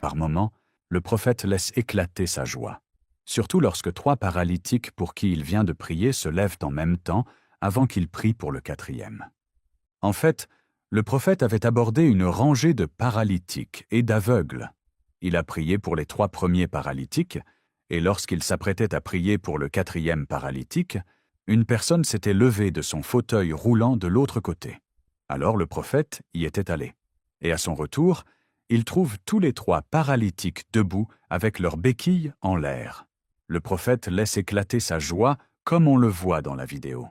Par moments, le prophète laisse éclater sa joie, surtout lorsque 3 paralytiques pour qui il vient de prier se lèvent en même temps avant qu'il prie pour le 4e. En fait, le prophète avait abordé une rangée de paralytiques et d'aveugles. Il a prié pour les 3 premiers paralytiques, et lorsqu'il s'apprêtait à prier pour le 4e paralytique, une personne s'était levée de son fauteuil roulant de l'autre côté. Alors le prophète y était allé. Et à son retour, il trouve tous les 3 paralytiques debout avec leurs béquilles en l'air. Le prophète laisse éclater sa joie comme on le voit dans la vidéo.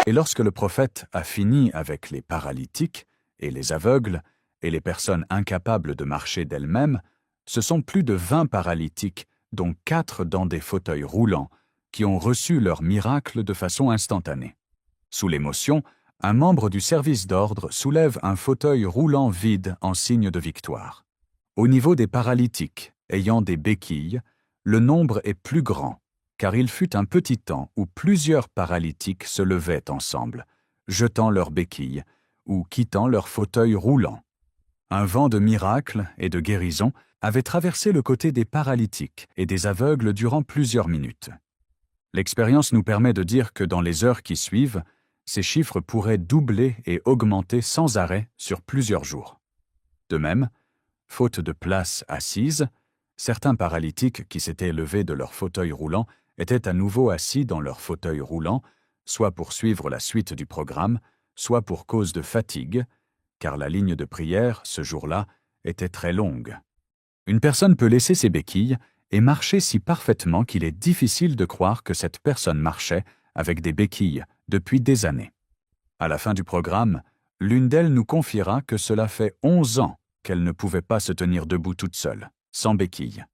Et lorsque le prophète a fini avec les paralytiques et les aveugles et les personnes incapables de marcher d'elles-mêmes, ce sont plus de 20 paralytiques, dont 4 dans des fauteuils roulants, qui ont reçu leur miracle de façon instantanée. Sous l'émotion, un membre du service d'ordre soulève un fauteuil roulant vide en signe de victoire. Au niveau des paralytiques ayant des béquilles, le nombre est plus grand, car il fut un petit temps où plusieurs paralytiques se levaient ensemble, jetant leurs béquilles ou quittant leur fauteuil roulant. Un vent de miracles et de guérison avait traversé le côté des paralytiques et des aveugles durant plusieurs minutes. L'expérience nous permet de dire que dans les heures qui suivent, ces chiffres pourraient doubler et augmenter sans arrêt sur plusieurs jours. De même, faute de place assise, certains paralytiques qui s'étaient levés de leur fauteuil roulant étaient à nouveau assis dans leur fauteuil roulant, soit pour suivre la suite du programme, soit pour cause de fatigue, car la ligne de prière, ce jour-là, était très longue. Une personne peut laisser ses béquilles et marcher si parfaitement qu'il est difficile de croire que cette personne marchait avec des béquilles depuis des années. À la fin du programme, l'une d'elles nous confiera que cela fait 11 ans qu'elle ne pouvait pas se tenir debout toute seule, sans béquilles.